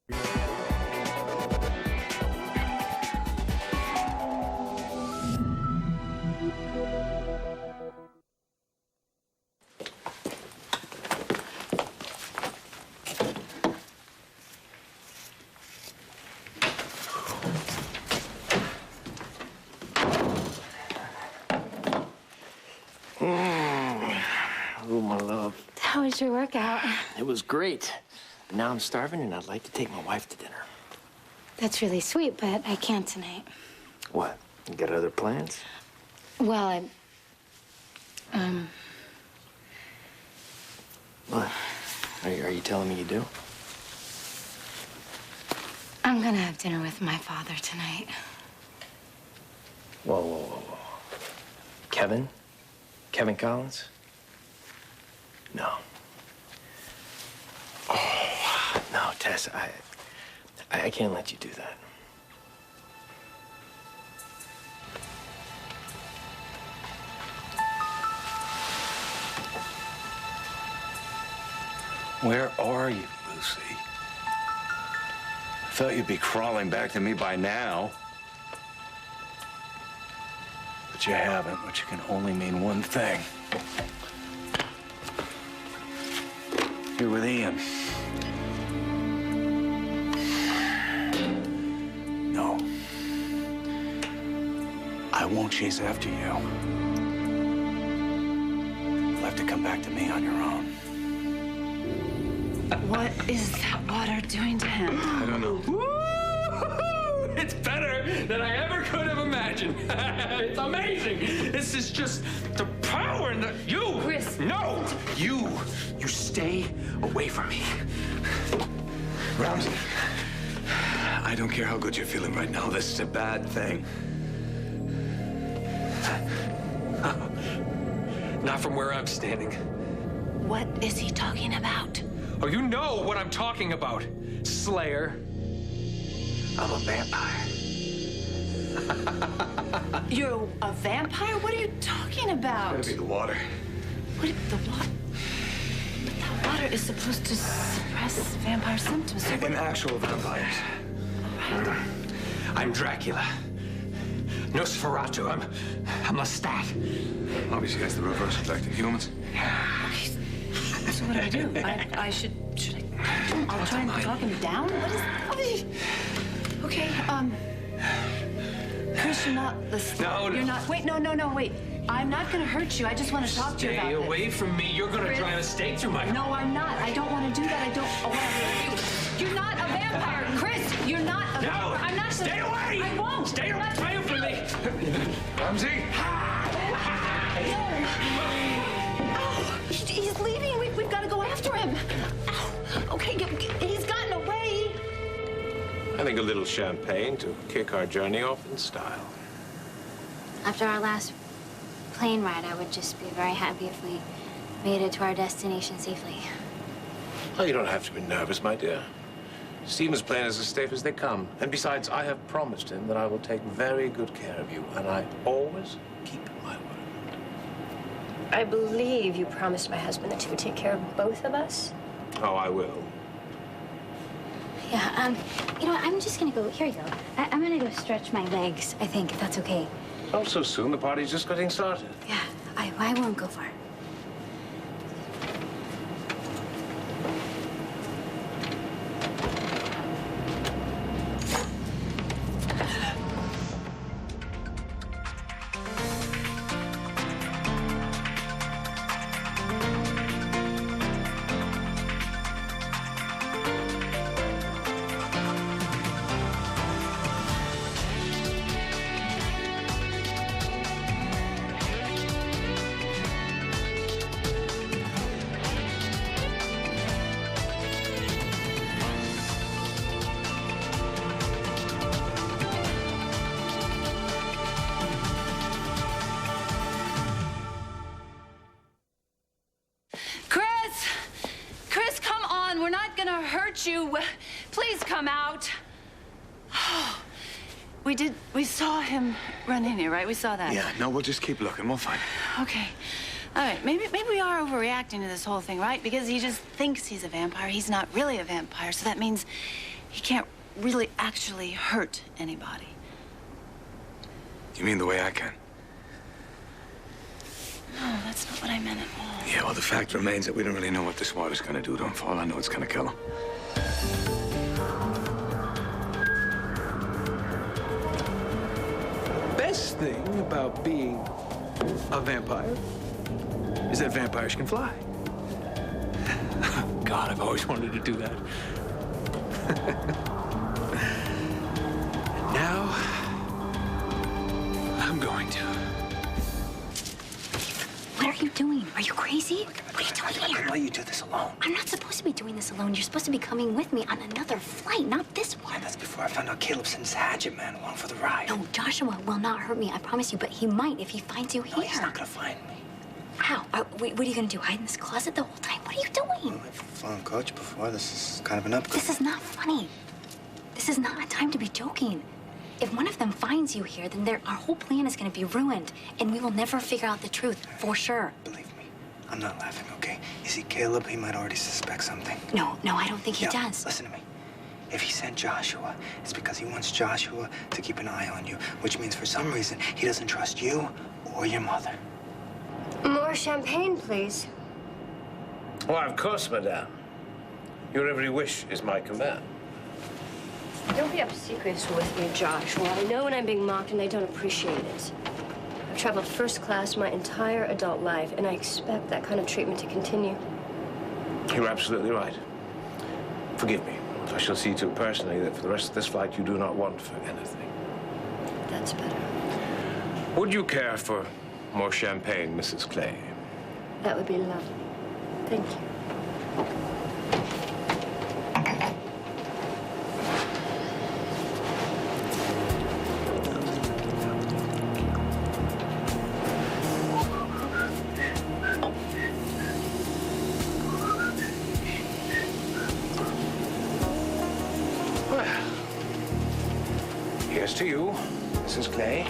Oh, my love. How was your workout? It was great. But now I'm starving, and I'd like to take my wife to dinner. That's really sweet, but I can't tonight. What? You got other plans? Well, What? Are you telling me you do? I'm gonna have dinner with my father tonight. Whoa, whoa, whoa, whoa. Kevin? Kevin Collins? No. Oh, no, Tess, I can't let you do that. Where are you, Lucy? I thought you'd be crawling back to me by now. But you haven't, which can only mean one thing. You're with Ian. No. I won't chase after you. You'll have to come back to me on your own. What is that water doing to him? I don't know. Woo! It's better than I ever could have imagined. It's amazing. This is just the power and the... You! Chris. No! You stay away from me. Ramsey, I don't care how good you're feeling right now. This is a bad thing. Not from where I'm standing. What is he talking about? Oh, you know what I'm talking about, Slayer. I'm a vampire. You're a vampire? What are you talking about? Gotta be the water. What? The water? That water is supposed to suppress vampire symptoms. So And actual vampires. I'm Dracula. Nosferatu. I'm Lestat. Obviously, that's the reverse effect of humans. Okay. So what do I do? I should I? I'll try and talk him down. What is? Okay. Chris, you're not listening. No. You're not. Wait. No. Wait. I'm not going to hurt you. I just want to talk to you about Stay this. away from me. You're gonna Chris. drive a stake through my... No, I'm not. I don't want to do that. I want to hurt you. You're not a vampire, Chris. You're not a vampire. I'm not. Stay away! I won't. Stay away from me! Ramsey! Oh, he's leaving. We've got to go after him. Ow. Okay, he's gotten away. I think a little champagne to kick our journey off in style. After our last plane ride, I would just be very happy if we made it to our destination safely. Oh, you don't have to be nervous, my dear. Stephen's plane is as safe as they come. And besides, I have promised him that I will take very good care of you, and I always keep my word. I believe you promised my husband that you would take care of both of us. Oh, I will. Yeah, you know what? I'm just gonna go. Here you go. I'm gonna go stretch my legs, I think, if that's okay. Not so soon. The party's just getting started. Yeah, I won't go far. Chris, come on. We're not gonna hurt you. Please come out. We saw him run in here, right? We saw that. Yeah, no, we'll just keep looking. We'll find him. Okay. All right, maybe we are overreacting to this whole thing, right? Because he just thinks he's a vampire. He's not really a vampire, so that means he can't really actually hurt anybody. You mean the way I can? No, that's not what I meant at all. Yeah, well, the fact remains that we don't really know what this water's gonna do to him. For all I know, it's gonna kill him. Best thing about being a vampire is that vampires can fly. God, I've always wanted to do that. And now, I'm going to. What are you doing? Are you crazy? What are you doing here? I couldn't let you do this alone. I'm not supposed to be doing this alone. You're supposed to be coming with me on another flight, not this one. Yeah, that's before I found out Caleb sent his hatchet man along for the ride. No, Joshua will not hurt me, I promise you, but he might if he finds you here. No, he's not gonna find me. How? What are you gonna do? Hide in this closet the whole time? What are you doing? I've flown coach before. This is kind of an upgrade. This is not funny. This is not a time to be joking. If one of them finds you here, then our whole plan is gonna be ruined, and we will never figure out the truth, for sure. Believe me, I'm not laughing, okay? You see, Caleb, he might already suspect something. No, I don't think he does. Listen to me. If he sent Joshua, it's because he wants Joshua to keep an eye on you, which means for some reason he doesn't trust you or your mother. More champagne, please. Why, of course, madame. Your every wish is my command. Don't be obsequious with me, Joshua. I know when I'm being mocked and I don't appreciate it. I've traveled first class my entire adult life, and I expect that kind of treatment to continue. You're absolutely right. Forgive me. I shall see to it personally that for the rest of this flight you do not want for anything. That's better. Would you care for more champagne, Mrs. Clay? That would be lovely. Thank you. Here's to you, Mrs. Clay,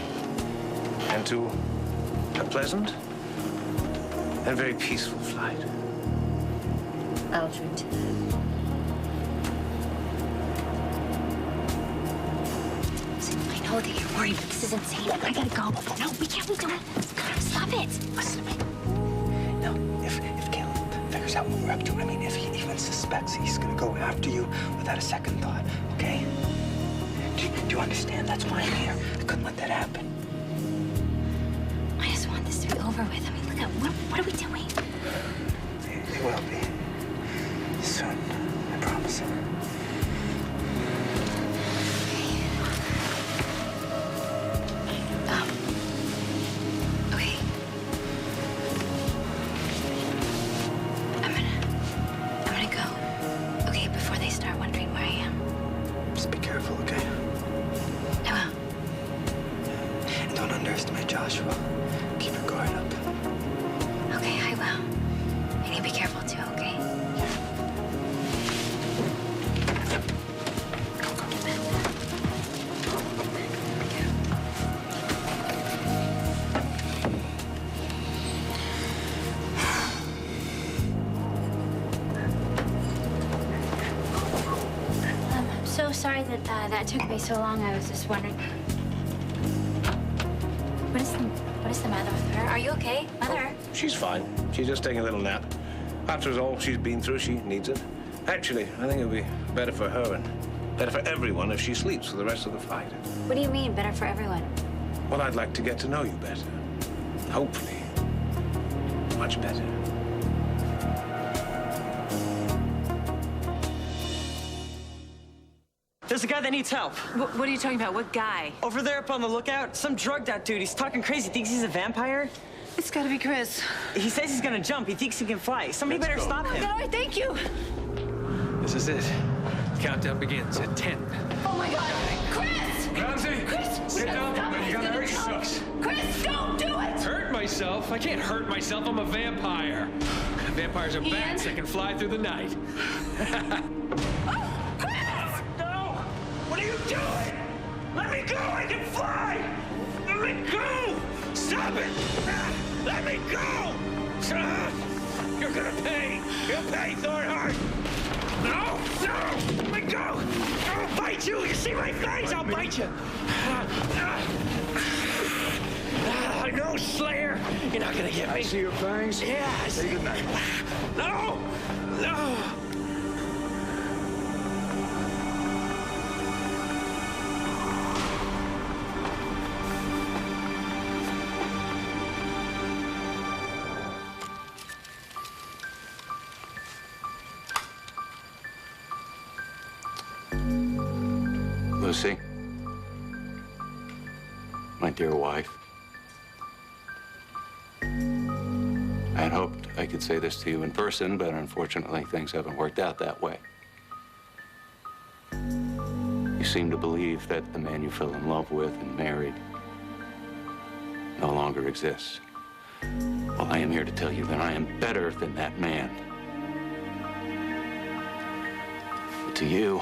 and to a pleasant and very peaceful flight. I'll drink to that. Listen, I know that you're worried, but this is insane. I gotta go. No, we can't be doing this. Stop it. Listen to me. Now, if Caleb figures out what we're up to, I mean, if he even suspects, he's gonna go after you without a second thought, okay? Do you understand? That's why I'm here. I couldn't let that happen. I just want this to be over with. I mean, look at what are we doing? It will be. Soon. I promise. Okay. I'm gonna go. Okay, before they start wondering where I am. Just be careful, okay? I will. And don't underestimate Joshua. Keep your guard up. Okay, I will. And you be careful too, okay? I'm so sorry that that took me so long. I was just wondering. What is the matter with her? Are you okay, Mother? She's fine. She's just taking a little nap. After all she's been through, she needs it. Actually, I think it would be better for her and better for everyone if she sleeps for the rest of the flight. What do you mean, better for everyone? Well, I'd like to get to know you better. Hopefully, much better. There's a guy that needs help. What are you talking about? What guy? Over there up on the lookout, some drugged out dude. He's talking crazy. Thinks he's a vampire. It's gotta be Chris. He says he's gonna jump. He thinks he can fly. Somebody better stop him. No, thank you. This is it. Countdown begins at 10. Oh my God, Chris! Ramsey, Chris, sit down. stop it. You gotta hurt yourself. Chris, don't do it! Hurt myself? I can't hurt myself. I'm a vampire. Vampires are bats that can fly through the night. No! What are you doing? Let me go! I can fly! Let me go! Stop it! Let me go! You're gonna pay! You'll pay, Thornhart! No! No! Let me go! you! You see my face? I'll bite you! No, Slayer! You're not gonna get me. I see your fangs. Yes! Say goodnight. No! No! Lucy, my dear wife, I had hoped I could say this to you in person, but unfortunately things haven't worked out that way. You seem to believe that the man you fell in love with and married no longer exists. Well, I am here to tell you that I am better than that man. But to you,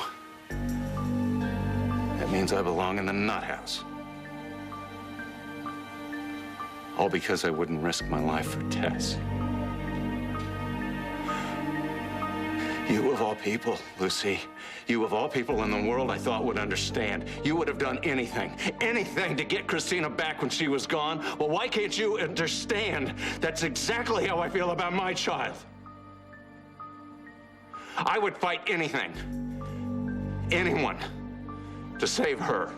that means I belong in the nut house. All because I wouldn't risk my life for Tess. You of all people, Lucy, you of all people in the world I thought would understand. You would have done anything to get Christina back when she was gone. Well, why can't you understand? That's exactly how I feel about my child. I would fight anything, anyone, to save her.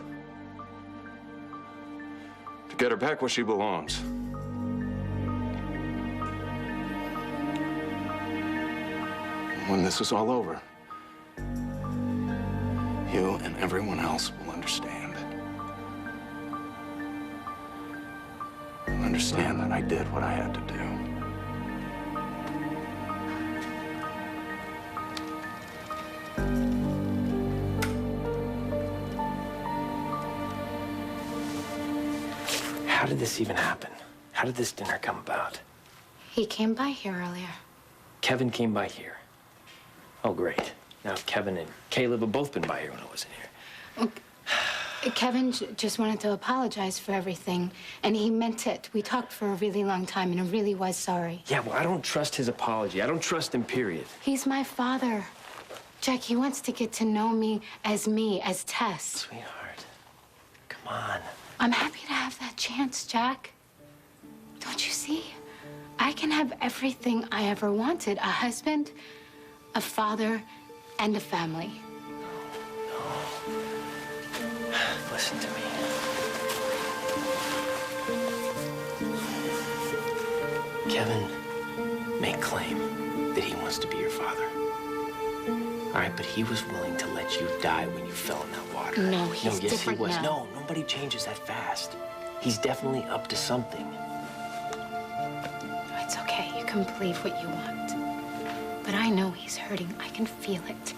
To get her back where she belongs. When this is all over, you and everyone else will understand. Will understand that I did what I had to do. How did this even happen? How did this dinner come about? He came by here earlier. Kevin came by here. Oh, great. Now Kevin and Caleb have both been by here when I wasn't here. Kevin just wanted to apologize for everything, and he meant it. We talked for a really long time, and he really was sorry. Yeah, well, I don't trust his apology. I don't trust him, period. He's my father. Jack, he wants to get to know me, as Tess. Sweetheart, come on. I'm happy to have that chance, Jack. Don't you see? I can have everything I ever wanted. A husband, a father, and a family. Listen to me. Kevin may claim that he wants to be your father. All right, but he was willing to let you die when you fell in that water. No, he's yes, different he was. now. No, nobody changes that fast. He's definitely up to something. It's okay. You can believe what you want. But I know he's hurting. I can feel it.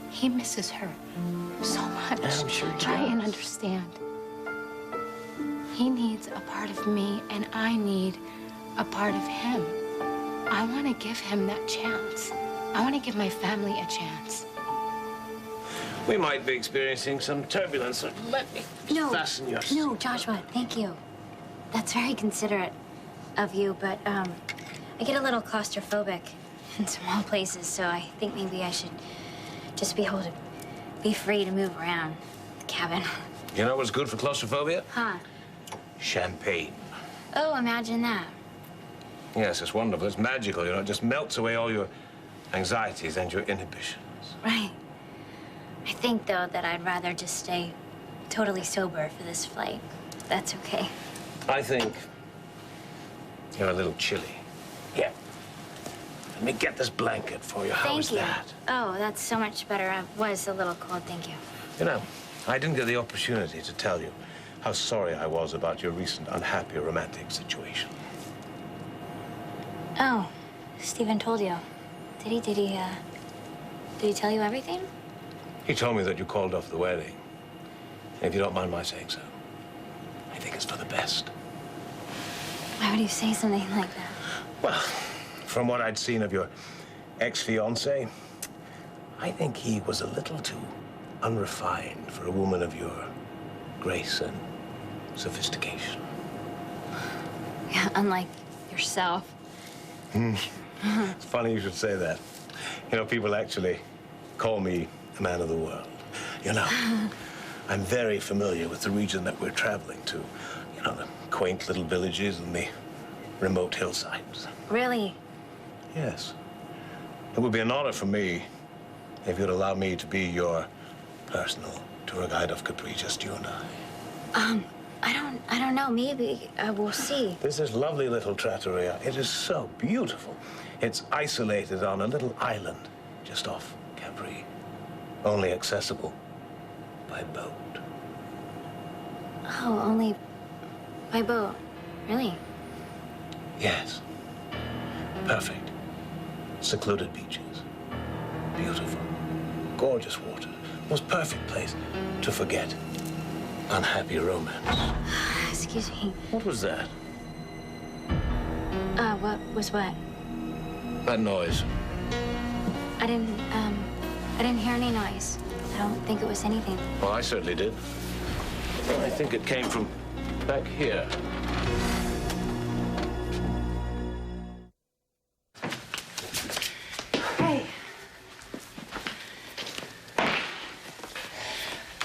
He misses her so much. I'm sure he Try does. and understand. He needs a part of me, and I need a part of him. I want to give him that chance. I want to give my family a chance. We might be experiencing some turbulence, so let me fasten your... No, Joshua, thank you. That's very considerate of you, but I get a little claustrophobic in small places, so I think maybe I should just be able to be free to move around the cabin. You know what's good for claustrophobia? Huh? Champagne. Oh, imagine that. Yes, it's wonderful. It's magical, you know. It just melts away all your anxieties and your inhibitions. Right. I think, though, that I'd rather just stay totally sober for this flight. That's okay. I think you're a little chilly. Yeah. Let me get this blanket for you. How is Thank you. that? Oh, that's so much better. I was a little cold, thank you. You know, I didn't get the opportunity to tell you how sorry I was about your recent unhappy romantic situation. Oh, Stephen told you. Did he tell you everything? He told me that you called off the wedding. And if you don't mind my saying so, I think it's for the best. Why would you say something like that? Well, from what I'd seen of your ex-fiancé, I think he was a little too unrefined for a woman of your grace and sophistication. Yeah, unlike yourself. It's funny you should say that. You know, people actually call me a man of the world. You know, I'm very familiar with the region that we're traveling to. You know, the quaint little villages and the remote hillsides. Really? Yes. It would be an honor for me if you'd allow me to be your personal tour guide of Capri, just you and I. I don't know. Maybe we'll see. This is lovely little trattoria. It is so beautiful. It's isolated on a little island just off Capri, only accessible by boat. Oh, only by boat. Really? Yes. Perfect. Secluded beaches. Beautiful. Gorgeous water. Most perfect place to forget unhappy romance. Excuse me. What was that? What was what? That noise. I didn't hear any noise. I don't think it was anything. Well, I certainly did. I think it came from back here. Hey.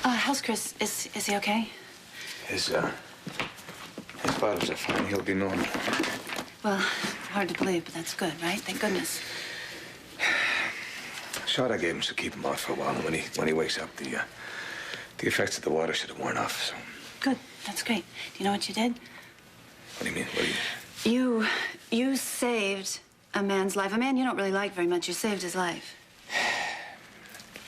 How's Chris? Is he okay? His vitals are fine. He'll be normal. Well, hard to believe, but that's good, right? Thank goodness. Shot I gave him to keep him off for a while. And when he wakes up, the effects of the water should have worn off. So. Good. That's great. Do you know what you did? What do you mean? What do you? You saved a man's life. A man you don't really like very much. You saved his life.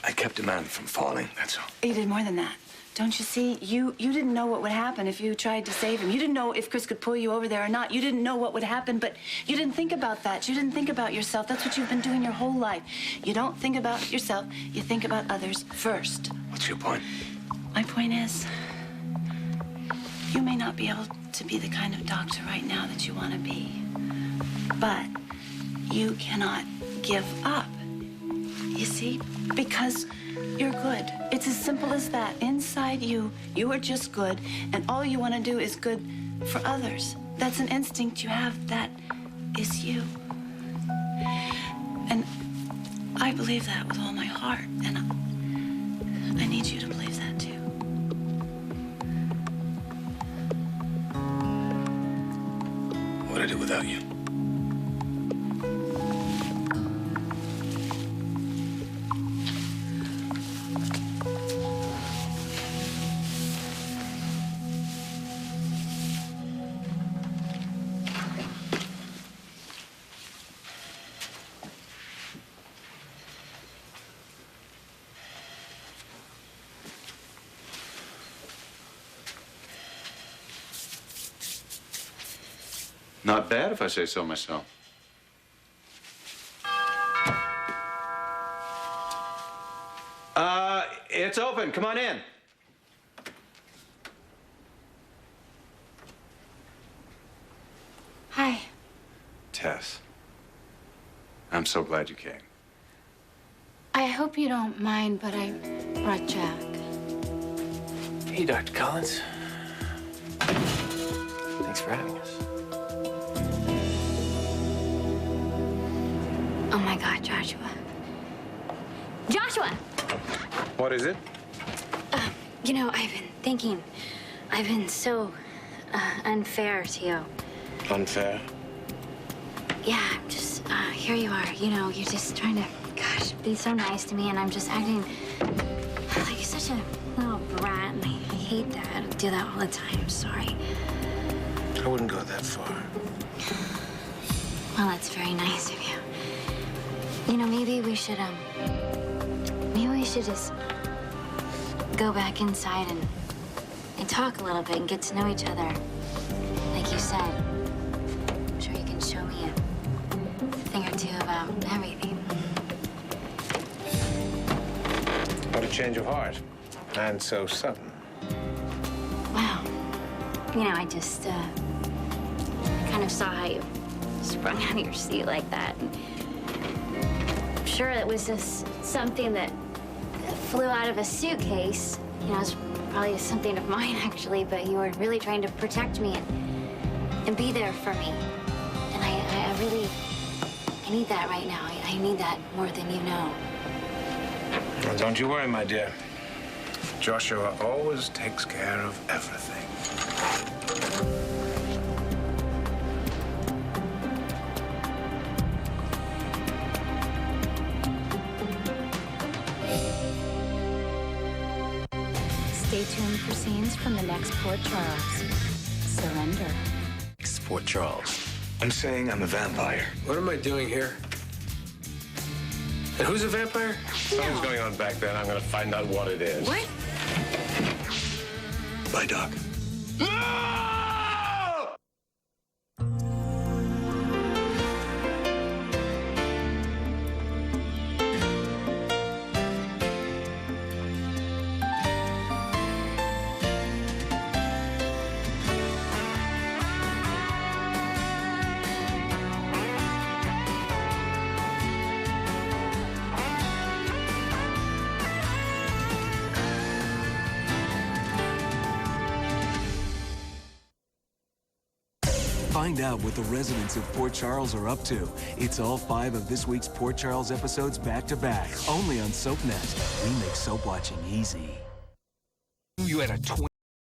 I kept a man from falling. That's all. You did more than that. Don't you see? You didn't know what would happen if you tried to save him. You didn't know if Chris could pull you over there or not. You didn't know what would happen, but you didn't think about that. You didn't think about yourself. That's what you've been doing your whole life. You don't think about yourself. You think about others first. What's your point? My point is, you may not be able to be the kind of doctor right now that you want to be, but you cannot give up. You see? Because you're good. It's as simple as that. Inside you, you are just good, and all you want to do is good for others. That's an instinct you have. That is you. And I believe that with all my heart, and I need you to believe that too. What would I do without you? Not bad, if I say so myself. It's open. Come on in. Hi. Tess, I'm so glad you came. I hope you don't mind, but I brought Jack. Hey, Dr. Collins. Thanks for having us. Oh my God, Joshua. Joshua! What is it? You know, I've been thinking, I've been so unfair to you. Unfair? Yeah, I'm just, here you are, you know, you're just trying to, gosh, be so nice to me, and I'm just acting like such a little brat, and I hate that. I do that all the time. I'm sorry. I wouldn't go that far. Well, that's very nice of you. You know, maybe we should just go back inside and talk a little bit and get to know each other. Like you said, I'm sure you can show me a thing or two about everything. What a change of heart. And so sudden. Wow. You know, I just kind of saw how you sprung out of your seat like that. And I'm sure it was just something that flew out of a suitcase. You know, it's probably something of mine, actually, but you were really trying to protect me and be there for me. And I really need that right now. I need that more than you know. Well, don't you worry, my dear. Joshua always takes care of everything. Stay tuned for scenes from the next Port Charles. Surrender. Port Charles. I'm saying I'm a vampire. What am I doing here? And who's a vampire? Something's going on back there, and I'm going to find out what it is. What? Bye, Doc. Find out what the residents of Port Charles are up to. It's all 5 of this week's Port Charles episodes back to back, only on SoapNet. We make soap watching easy. You had a